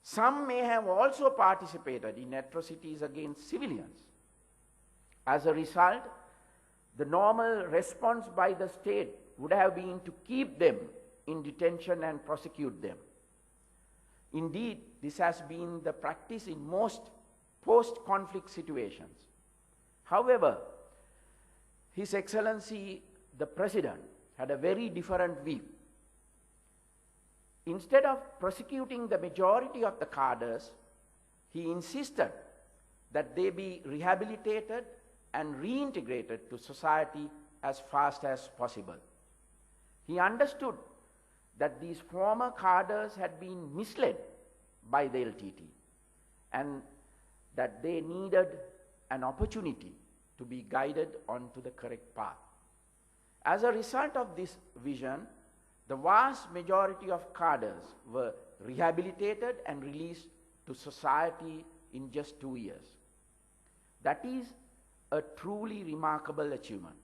Some may have also participated in atrocities against civilians. As a result, the normal response by the state would have been to keep them in detention and prosecute them. Indeed, this has been the practice in most post-conflict situations. However, His Excellency the President had a very different view. Instead of prosecuting the majority of the cadres, he insisted that they be rehabilitated and reintegrated to society as fast as possible. He understood that these former cadres had been misled by the LTT and that they needed an opportunity to be guided onto the correct path. As a result of this vision, the vast majority of cadres were rehabilitated and released to society in just 2 years. That is a truly remarkable achievement.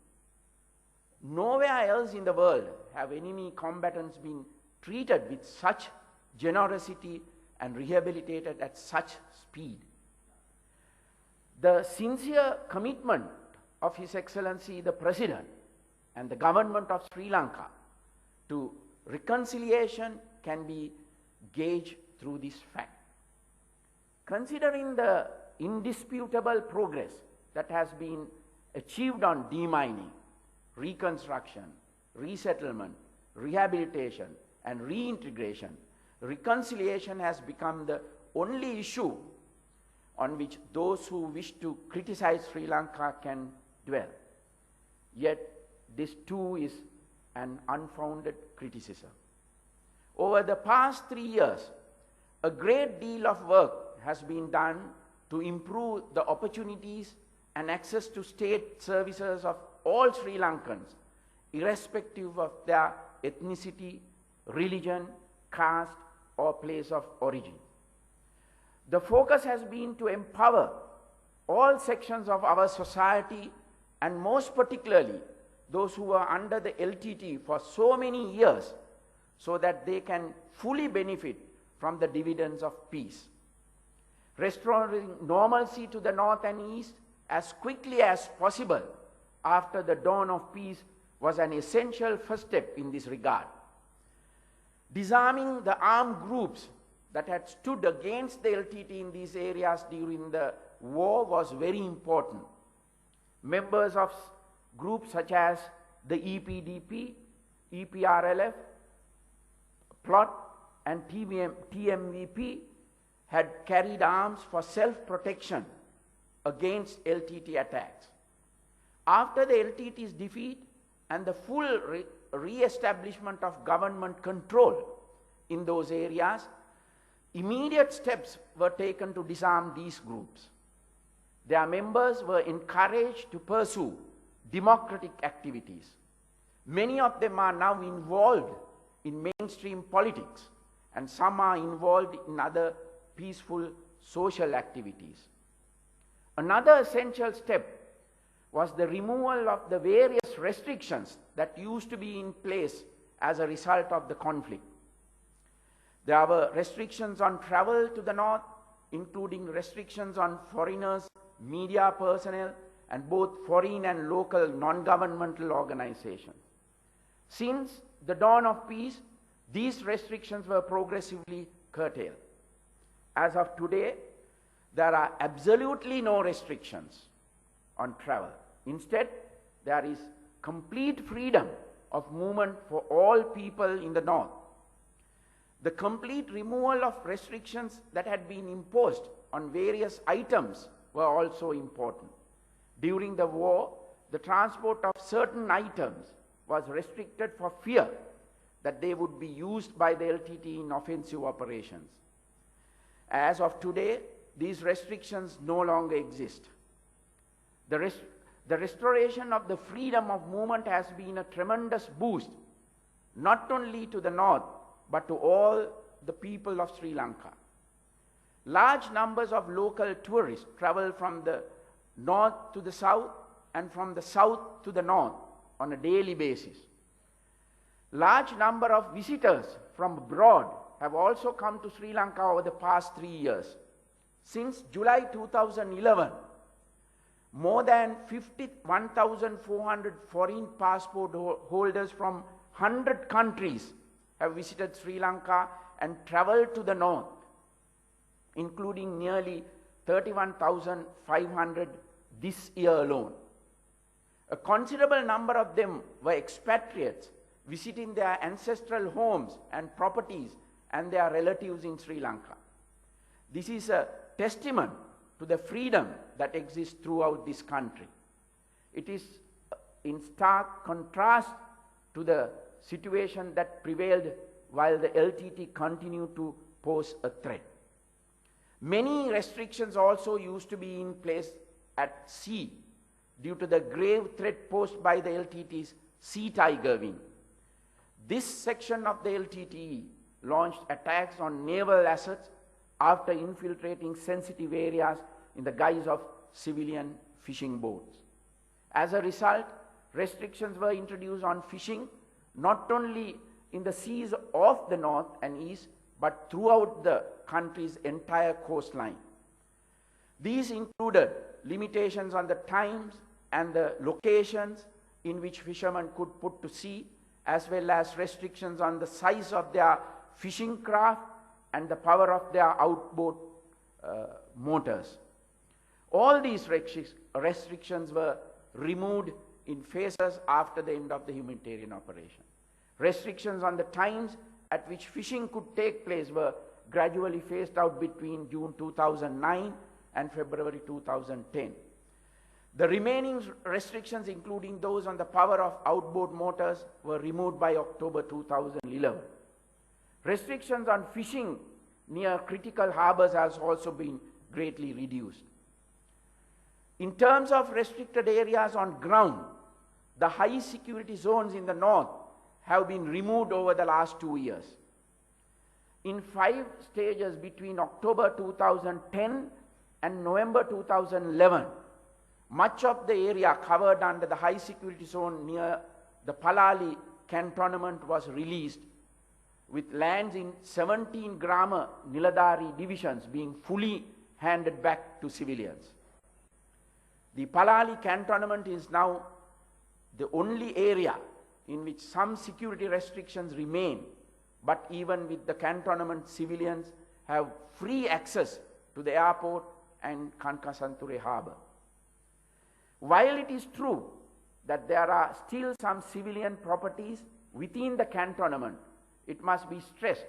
Nowhere else in the world have enemy combatants been treated with such generosity and rehabilitated at such speed. The sincere commitment of His Excellency the President and the government of Sri Lanka to reconciliation can be gauged through this fact. Considering the indisputable progress that has been achieved on demining, reconstruction, resettlement, rehabilitation, and reintegration, reconciliation has become the only issue on which those who wish to criticize Sri Lanka can dwell. Yet this too is an unfounded criticism. Over the past 3 years, a great deal of work has been done to improve the opportunities and access to state services of all Sri Lankans, irrespective of their ethnicity, religion, caste, or place of origin. The focus has been to empower all sections of our society, and most particularly those who are under the LTT for so many years, so that they can fully benefit from the dividends of peace. Restoring normalcy to the north and east as quickly as possible after the dawn of peace was an essential first step in this regard. Disarming the armed groups that had stood against the LTT in these areas during the war was very important. Members of groups such as the EPDP, EPRLF, Plot, and TMVP had carried arms for self-protection against LTT attacks. After the LTT's defeat and the full re-establishment of government control in those areas, immediate steps were taken to disarm these groups. Their members were encouraged to pursue democratic activities. Many of them are now involved in mainstream politics, and some are involved in other peaceful social activities. Another essential step was the removal of the various restrictions that used to be in place as a result of the conflict. There were restrictions on travel to the north, including restrictions on foreigners, media personnel, and both foreign and local non-governmental organizations. Since the dawn of peace, these restrictions were progressively curtailed. As of today, there are absolutely no restrictions on travel. Instead, there is complete freedom of movement for all people in the north. The complete removal of restrictions that had been imposed on various items were also important. During the war, the transport of certain items was restricted for fear that they would be used by the LTT in offensive operations. As of today, these restrictions no longer exist. The restoration of the freedom of movement has been a tremendous boost, not only to the north, but to all the people of Sri Lanka. Large numbers of local tourists travel from the north to the south and from the south to the north on a daily basis. Large number of visitors from abroad have also come to Sri Lanka over the past 3 years. Since July 2011, more than 51,400 foreign passport holders from 100 countries have visited Sri Lanka and traveled to the north, including nearly 31,500 this year alone. A considerable number of them were expatriates visiting their ancestral homes and properties and their relatives in Sri Lanka. This is a testament to the freedom that exists throughout this country. It is in stark contrast to the situation that prevailed while the LTT continued to pose a threat. Many restrictions also used to be in place at sea due to the grave threat posed by the LTT's Sea Tiger wing. This section of the LTTE launched attacks on naval assets after infiltrating sensitive areas in the guise of civilian fishing boats. As a result, restrictions were introduced on fishing not only in the seas of the north and east, but throughout the country's entire coastline. These included limitations on the times and the locations in which fishermen could put to sea, as well as restrictions on the size of their fishing craft and the power of their outboard motors. All these restrictions were removed in phases after the end of the humanitarian operation. Restrictions on the times at which fishing could take place were gradually phased out between June 2009 and February 2010. The remaining restrictions, including those on the power of outboard motors, were removed by October 2011. Restrictions on fishing near critical harbors has also been greatly reduced. In terms of restricted areas on ground, the high security zones in the north have been removed over the last 2 years. In 5 stages between October 2010 and November 2011, much of the area covered under the high security zone near the Palali cantonment was released, with lands in 17 Grama Niladhari divisions being fully handed back to civilians. The Palali cantonment is now the only area in which some security restrictions remain, but even with the cantonment, civilians have free access to the airport and Kankasanture harbour. While it is true that there are still some civilian properties within the cantonment, it must be stressed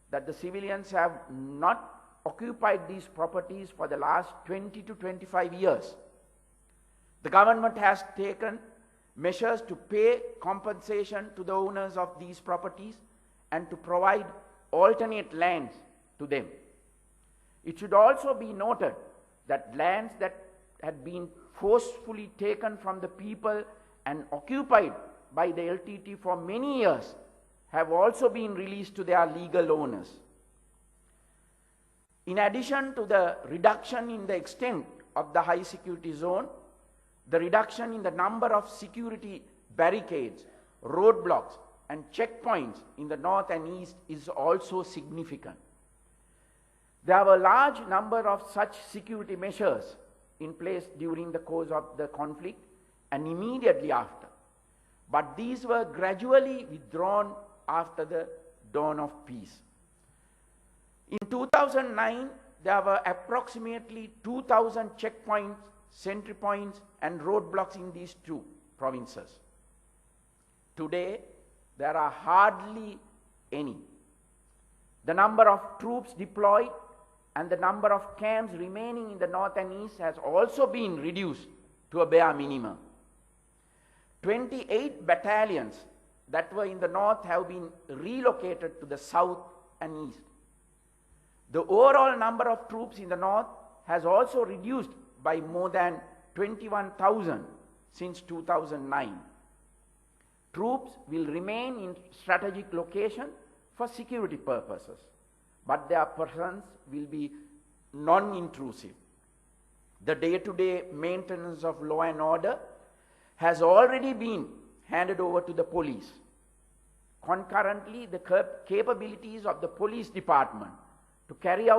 that the civilians have not occupied these properties for the last 20 to 25 years. The government has taken measures to pay compensation to the owners of these properties and to provide alternate lands to them. It should also be noted that lands that had been forcefully taken from the people and occupied by the LTT for many years have also been released to their legal owners. In addition to the reduction in the extent of the high security zone, the reduction in the number of security barricades, roadblocks, and checkpoints in the north and east is also significant. There were a large number of such security measures in place during the course of the conflict and immediately after, but these were gradually withdrawn after the dawn of peace. In 2009, there were approximately 2,000 checkpoints, sentry points, and roadblocks in these 2 provinces. Today, there are hardly any. The number of troops deployed and the number of camps remaining in the north and east has also been reduced to a bare minimum. 28 battalions that were in the north have been relocated to the south and east. The overall number of troops in the north has also reduced by more than 21,000 since 2009. Troops will remain in strategic location for security purposes, but their presence will be non-intrusive. The day-to-day maintenance of law and order has already been handed over to the police. concurrently the capabilities of the police department to carry out